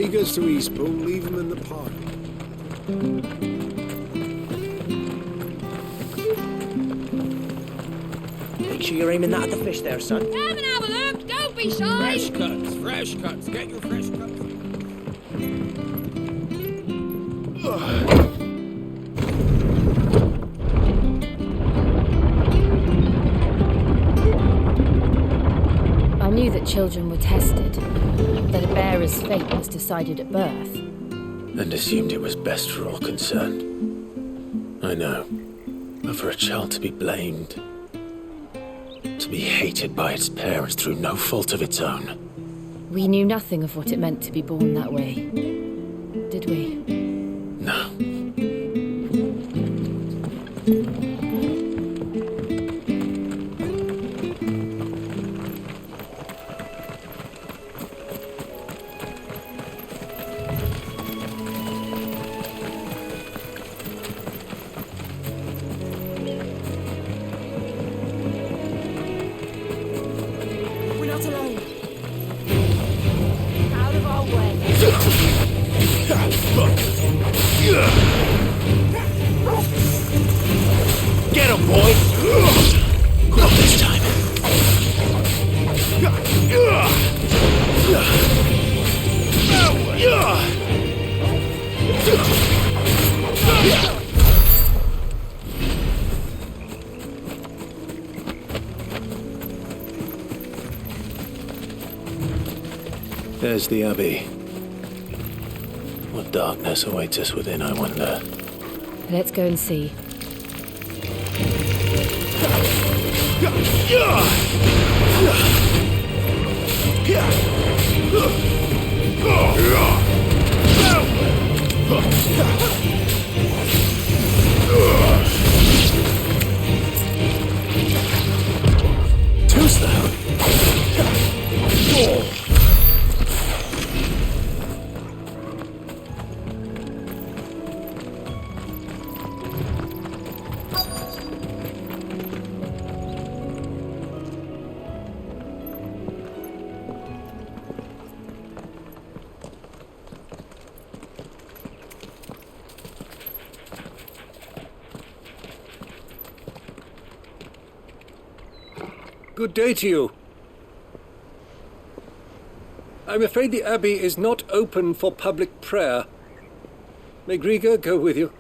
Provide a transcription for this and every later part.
he goes to Eastbourne, leave him in the park. Make sure you're aiming that at the fish there, son. Come and have a look, don't be shy! Fresh cuts, get your fresh cuts. I knew that children were tested, that a bearer's fate was decided at birth. And assumed it was best for all concerned. I know. But for a child to be blamed, to be hated by its parents through no fault of its own. We knew nothing of what it meant to be born that way, did we? No. We're not alone. Out of our way. Get him, boy! Not this time. There's the Abbey. What darkness awaits us within, I wonder. Let's go and see. Who's that? Good day to you. I'm afraid the Abbey is not open for public prayer. May Griga go with you?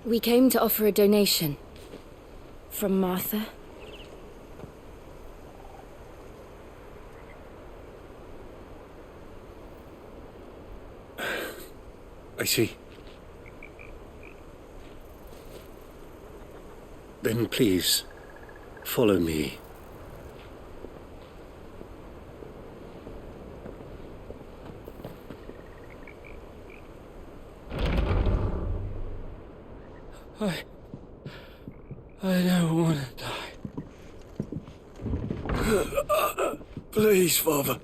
We came to offer a donation. From Martha. I see. Then please, follow me. I don't want to die. Please, Father.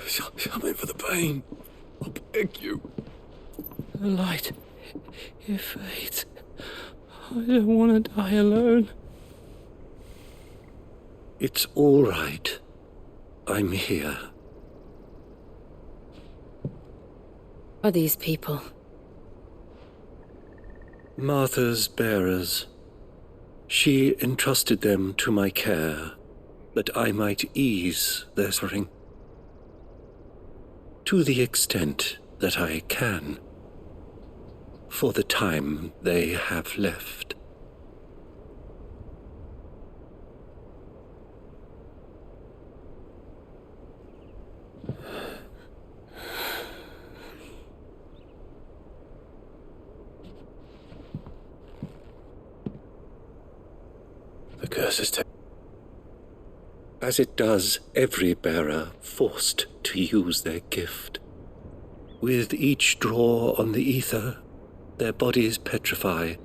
Something for the pain. I beg you. The light, it fades. I don't want to die alone. It's all right. I'm here. Are these people? Martha's bearers. She entrusted them to my care, that I might ease their suffering. To the extent that I can, for the time they have left. The curse is As it does every bearer forced to use their gift. With each draw on the ether, their bodies petrify,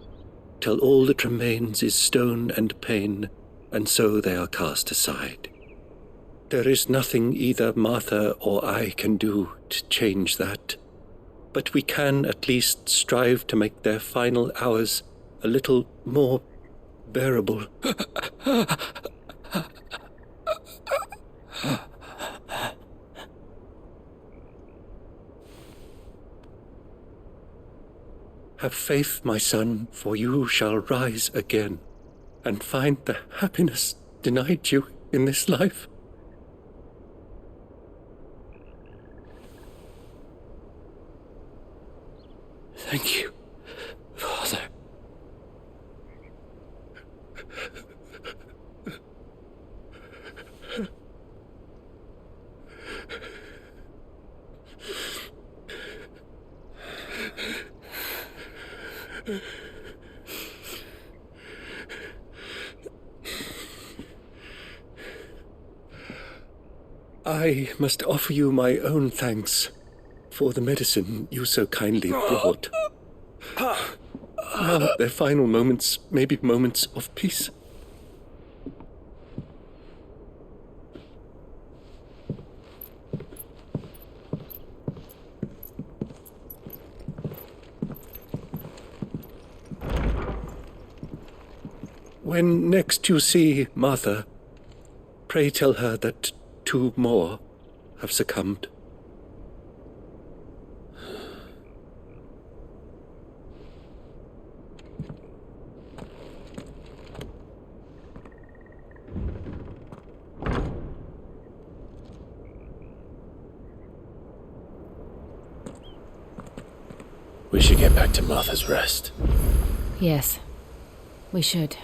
till all that remains is stone and pain, and so they are cast aside. There is nothing either Martha or I can do to change that, but we can at least strive to make their final hours a little more bearable. Have faith, my son, for you shall rise again, and find the happiness denied you in this life. Thank you, Father. I must offer you my own thanks for the medicine you so kindly brought. Now their final moments may be moments of peace. When next you see Martha, pray tell her that 2 more have succumbed. We should get back to Martha's Rest. Yes, we should.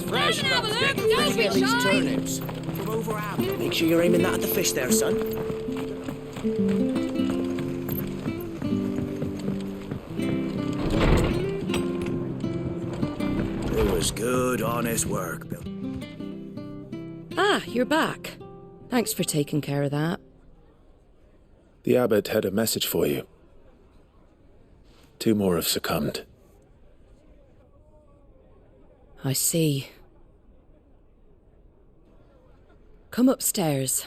Fresh Have a cuts. look, Get your don't fresh be Get these shy. turnips from over Abbey. Make sure you're aiming that at the fish there, son. It was good, honest work, Bill. Ah, you're back. Thanks for taking care of that. The abbot had a message for you. 2 more have succumbed. I see. Come upstairs.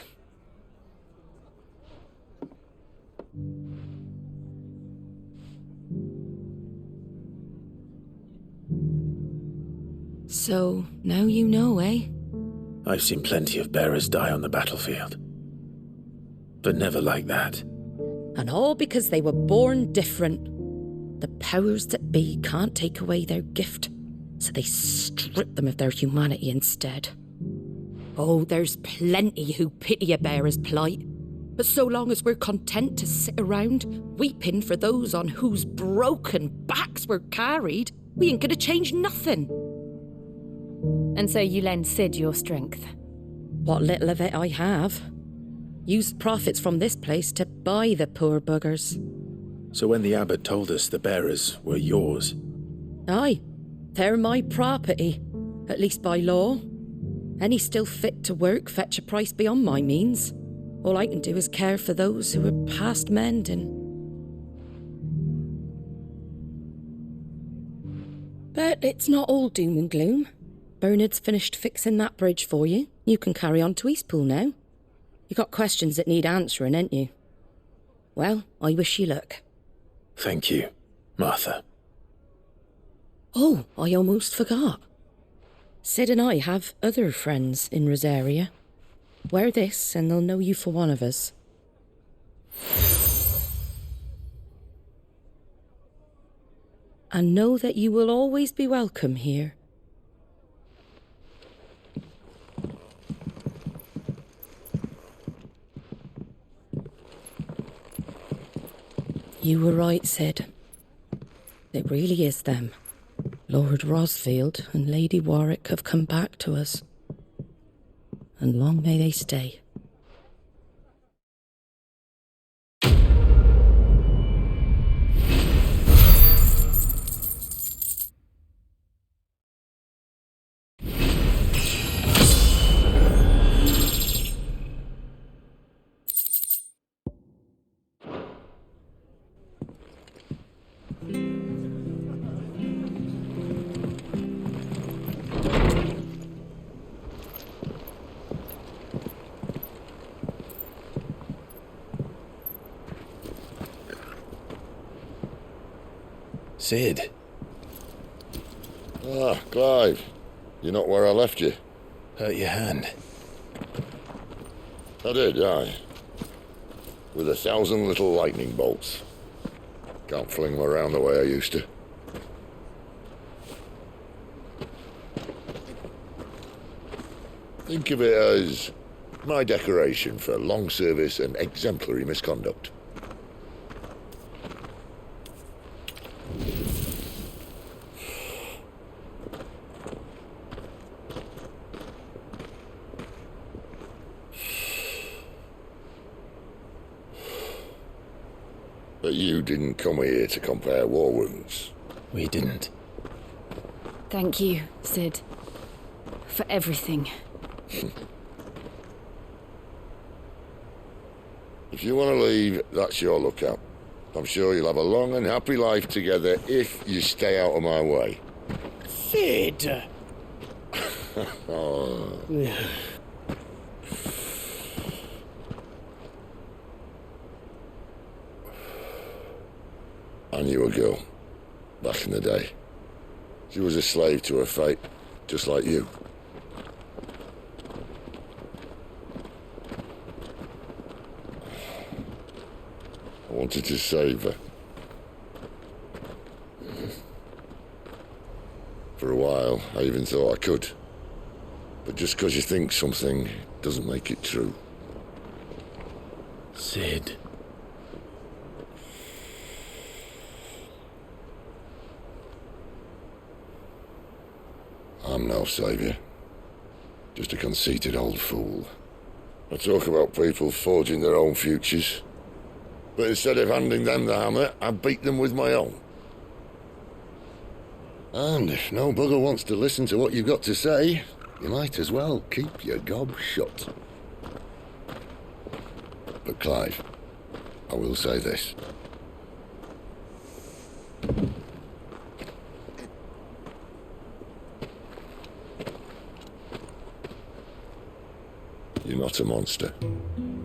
So, now you know, eh? I've seen plenty of bearers die on the battlefield. But never like that. And all because they were born different. The powers that be can't take away their gift, so they strip them of their humanity instead. Oh, there's plenty who pity a bearer's plight. But so long as we're content to sit around, weeping for those on whose broken backs we're carried, we ain't gonna change nothing. And so you lend Sid your strength. What little of it I have. Use profits from this place to buy the poor buggers. So when the abbot told us the bearers were yours, Aye, they're my property, at least by law. Any still fit to work fetch a price beyond my means. All I can do is care for those who are past mending. But it's not all doom and gloom. Bernard's finished fixing that bridge for you. You can carry on to Eastpool now. You got questions that need answering, ain't you? Well, I wish you luck. thank you, Martha. Oh, I almost forgot. Sid and I have other friends in Rosaria. Wear this and they'll know you for one of us. And know that you will always be welcome here. You were right, Sid. It really is them. Lord Rosfield and Lady Warwick have come back to us. And long may they stay. Sid. Ah, Clive. You're not where I left you. Hurt your hand. I did, aye. With 1,000 little lightning bolts. Can't fling them around the way I used to. Think of it as my decoration for long service and exemplary misconduct. But you didn't come here to compare war wounds. We didn't. Thank you, Sid. For everything. If you want to leave, that's your lookout. I'm sure you'll have a long and happy life together if you stay out of my way. Sid! Oh. I knew a girl, back in the day. She was a slave to her fate, just like you. I wanted to save her. For a while, I even thought I could. But just because you think something doesn't make it true. Sid. I'm no saviour. Just a conceited old fool. I talk about people forging their own futures. But instead of handing them the hammer, I beat them with my own. And if no bugger wants to listen to what you've got to say, you might as well keep your gob shut. But Clive, I will say this. You're not a monster.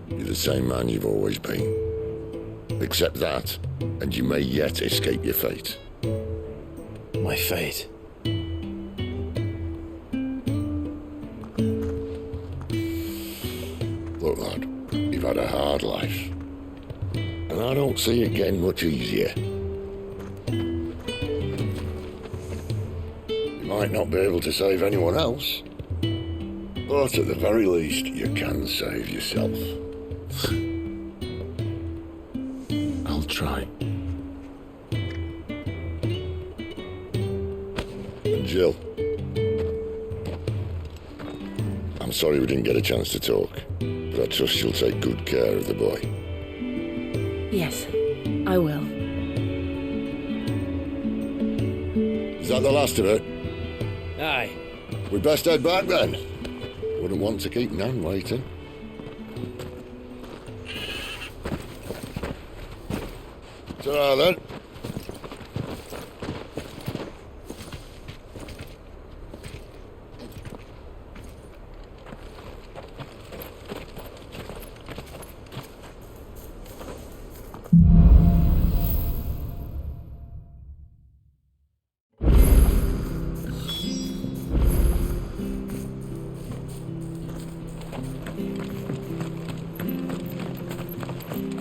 You're the same man you've always been. Accept that, and you may yet escape your fate. My fate. Look, lad, you've had a hard life. And I don't see it getting much easier. You might not be able to save anyone else. But at the very least, you can save yourself. I'll try. And Jill, I'm sorry we didn't get a chance to talk, but I trust you'll take good care of the boy. Yes, I will. Is that the last of it? Aye. We'd best head back then. Wouldn't want to keep Nan waiting. Ta-ra then.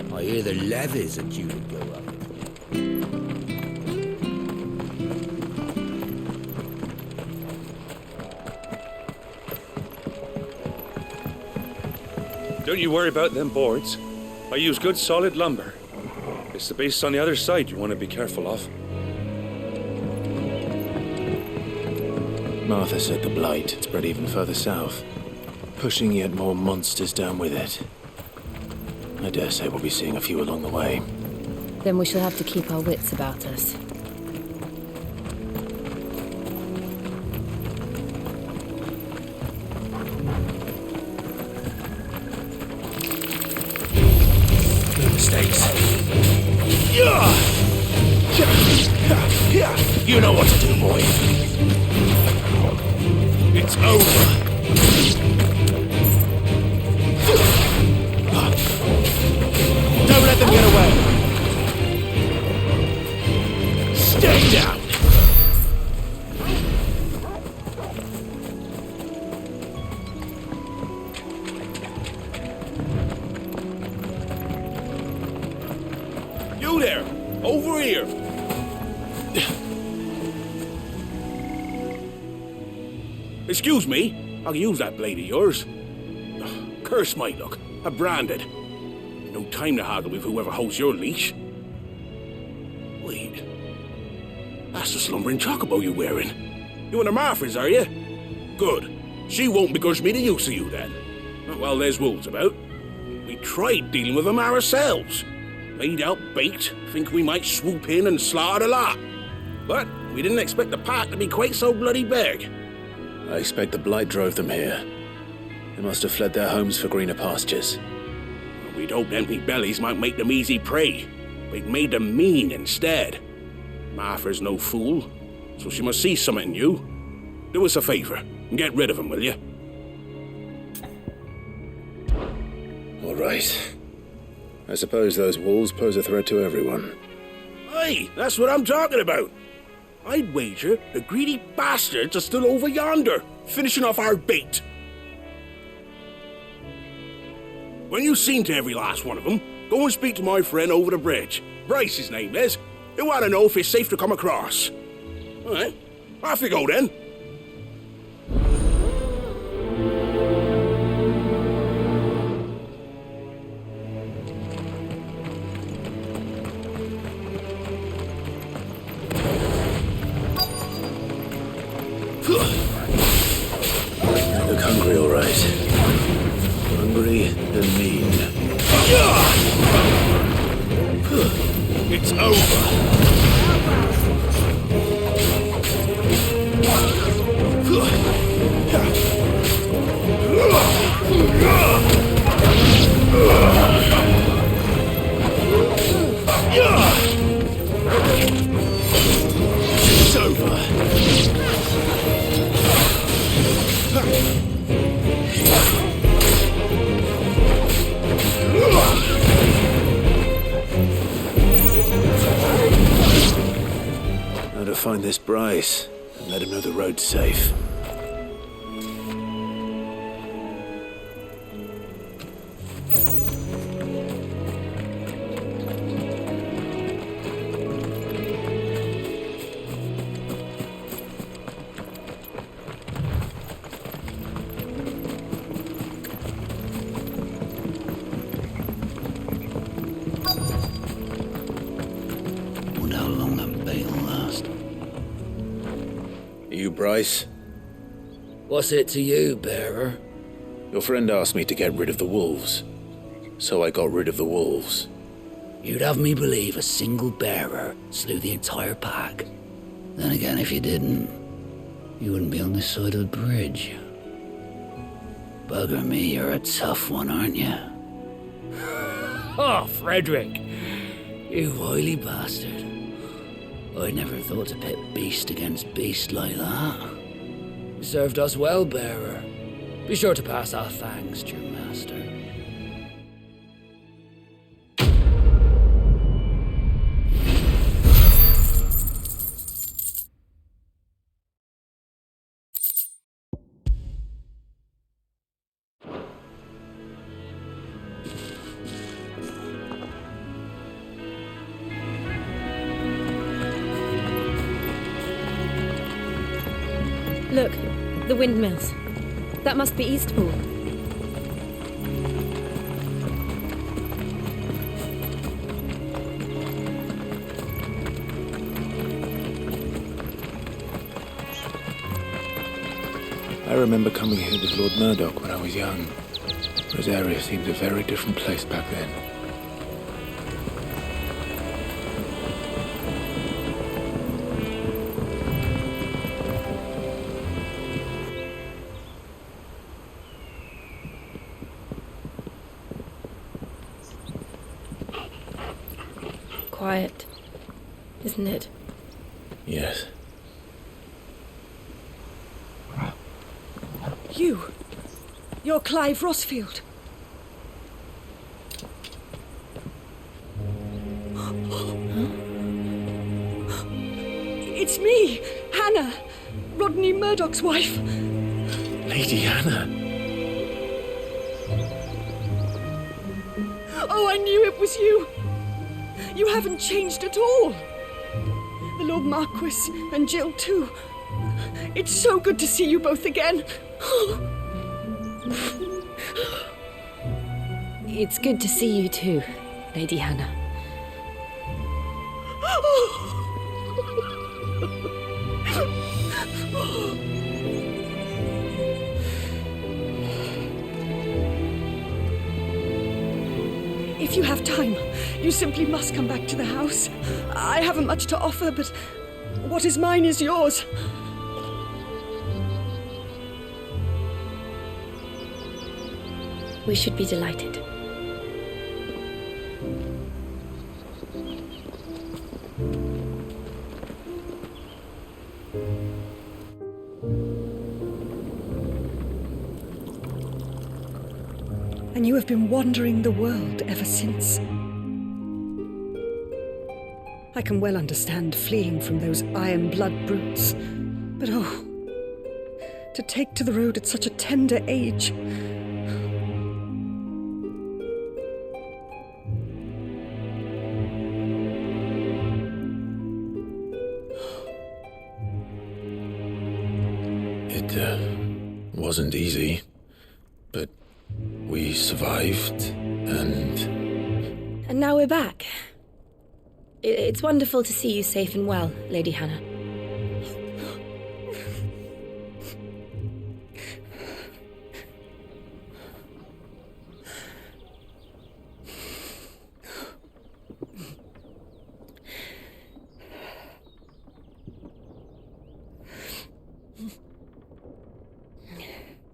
I hear the levies are due to go up. Don't you worry about them boards. I use good solid lumber. It's the beasts on the other side you want to be careful of. Martha said the blight had spread even further south, pushing yet more monsters down with it. I dare say we'll be seeing a few along the way. Then we shall have to keep our wits about us. No mistakes. You know what to do, boy. It's over. Don't let them get away. Stay down. You there! Over here! Excuse me, I can use that blade of yours. Curse my luck, I'm branded. No time to haggle with whoever holds your leash. Wait, that's the slumbering chocobo you're wearing. You and the Marthas, are you? Good. She won't begrudge me the use of you then. Well, there's wolves about. We tried dealing with them ourselves. Laid out bait, think we might swoop in and slaughter the lot. But we didn't expect the pack to be quite so bloody big. I expect the blight drove them here. They must have fled their homes for greener pastures. We'd hoped empty bellies might make them easy prey. We'd made them mean instead. Martha's no fool, so she must see something in you. Do us a favor and get rid of them, will you? All right. I suppose those wolves pose a threat to everyone. Aye, that's what I'm talking about. I'd wager the greedy bastards are still over yonder, finishing off our bait. When you've seen to every last one of them, go and speak to my friend over the bridge. Bryce, his name is. He want to know if it's safe to come across. All right, off you go then. I look hungry, all right. Hungry and mean. It's over. It's over. Now to find this Bryce and let him know the road's safe. Wonder how long that bait'll last. You, Bryce? What's it to you, bearer? Your friend asked me to get rid of the wolves. So I got rid of the wolves. You'd have me believe a single bearer slew the entire pack. Then again, if you didn't, you wouldn't be on this side of the bridge. Bugger me, you're a tough one, aren't you? Oh, Frederick! You wily bastard. I never thought to pit beast against beast like that. You served us well, bearer. Be sure to pass our thanks to your master. Look, the windmills. That must be Eastpool. I remember coming here with Lord Murdoch when I was young. Rosaria seemed a very different place back then. Quiet, isn't it? Yes. You're Clive Rossfield. It's me, Hannah, Rodney Murdoch's wife. Lady Hannah. Oh, I knew it was you. You haven't changed at all. The Lord Marquis and Jill too. It's so good to see you both again. It's good to see you too, Lady Hannah. If you have time, you simply must come back to the house. I haven't much to offer, but what is mine is yours. We should be delighted. And you have been wandering the world ever since. I can well understand fleeing from those iron blood brutes, but oh, to take to the road at such a tender age. It wasn't easy, but we survived, and... And now we're back. It's wonderful to see you safe and well, Lady Hannah.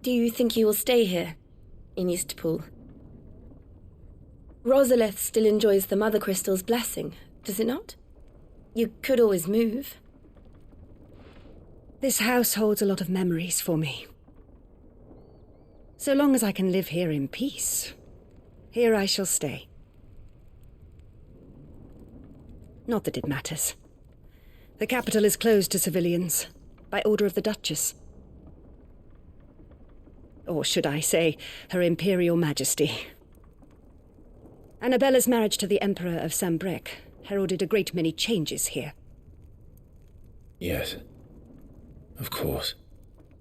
Do you think you will stay here, in Eastpool? Rosalith still enjoys the Mother Crystal's blessing, does it not? You could always move. This house holds a lot of memories for me. So long as I can live here in peace, here I shall stay. Not that it matters. The capital is closed to civilians, by order of the Duchess. Or should I say, Her Imperial Majesty. Annabella's marriage to the Emperor of Sambrec heralded a great many changes here. Yes, of course.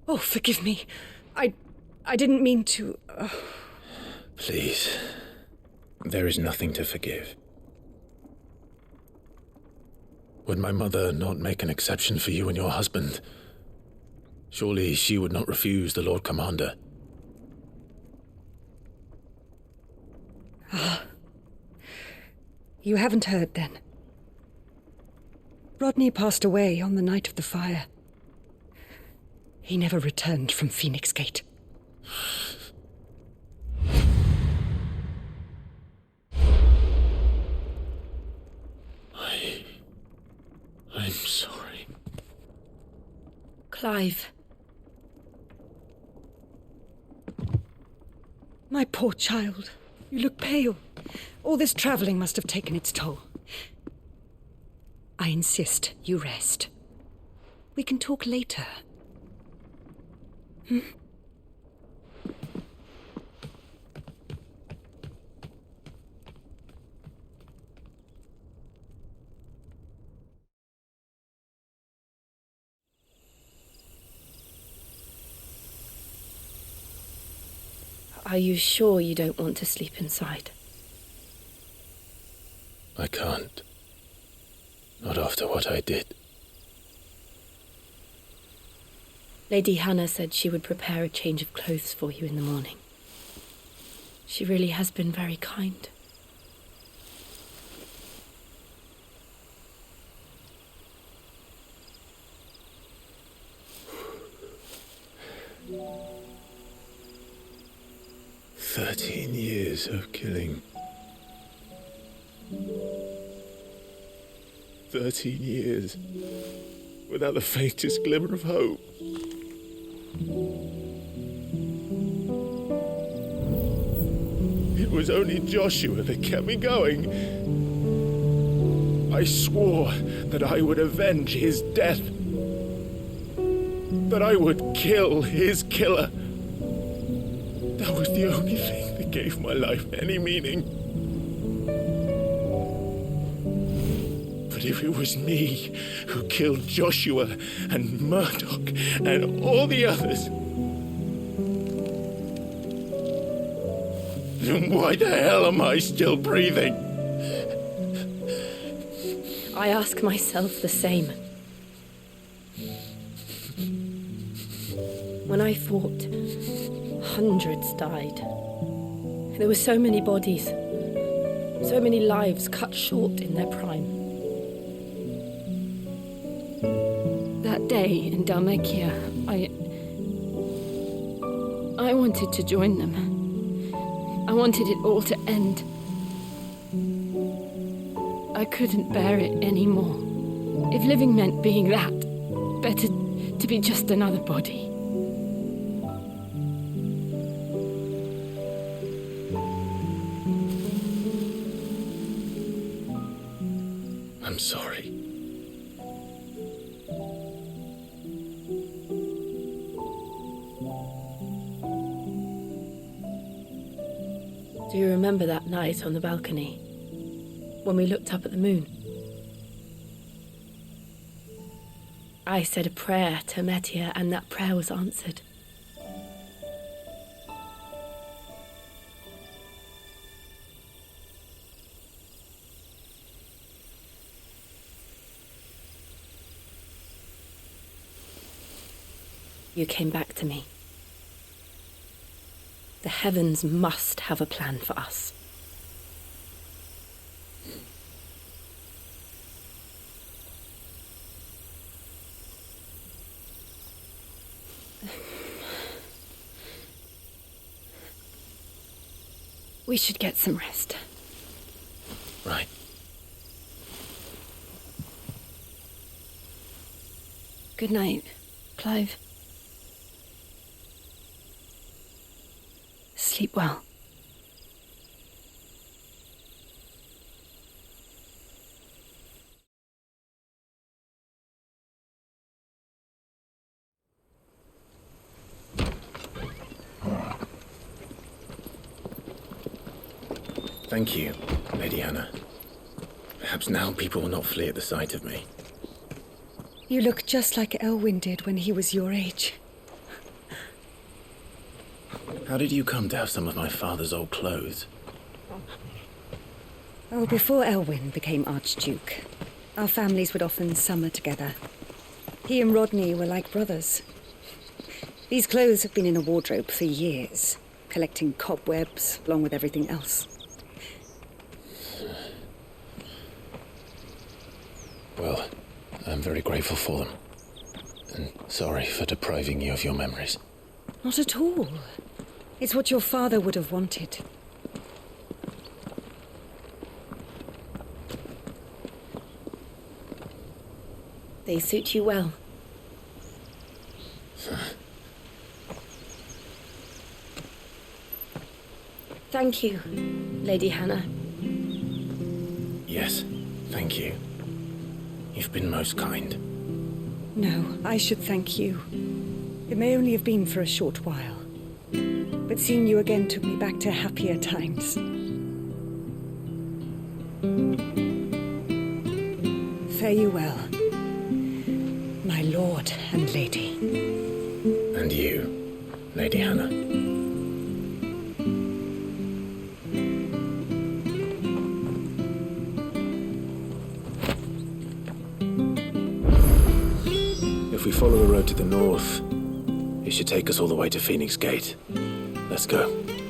Oh, forgive me. I didn't mean to... Please, there is nothing to forgive. Would my mother not make an exception for you and your husband? Surely she would not refuse the Lord Commander. You haven't heard, then. Rodney passed away on the night of the fire. He never returned from Phoenix Gate. I'm sorry. Clive. My poor child. You look pale. All this traveling must have taken its toll. I insist you rest. We can talk later. Are you sure you don't want to sleep inside? I can't. Not after what I did. Lady Hannah said she would prepare a change of clothes for you in the morning. She really has been very kind. "13 years of killing. 13 years without the faintest glimmer of hope. It was only Joshua that kept me going. I swore that I would avenge his death. That I would kill his killer. That was the only thing that gave my life any meaning. But if it was me who killed Joshua and Murdoch and all the others, then why the hell am I still breathing? I ask myself the same. When I fought, hundreds died. There were so many bodies, so many lives cut short in their prime. That day in Dalmacia, I wanted to join them. I wanted it all to end. I couldn't bear it anymore. If living meant being that, better to be just another body. I'm sorry. Do you remember that night on the balcony, when we looked up at the moon? I said a prayer to Metia, and that prayer was answered. You came back to me. The heavens must have a plan for us. We should get some rest. Right. Good night, Clive. Sleep well. Thank you, Lady Hannah. Perhaps now people will not flee at the sight of me. You look just like Elwyn did when he was your age. How did you come to have some of my father's old clothes? Oh, before Elwyn became Archduke, our families would often summer together. He and Rodney were like brothers. These clothes have been in a wardrobe for years, collecting cobwebs along with everything else. Well, I'm very grateful for them. And sorry for depriving you of your memories. Not at all. It's what your father would have wanted. They suit you well. Thank you, Lady Hannah. Yes, thank you. You've been most kind. No, I should thank you. It may only have been for a short while, but seeing you again took me back to happier times. Fare you well, my lord and lady. And you, Lady Hannah. If we follow the road to the north, should take us all the way to Phoenix Gate. Let's go.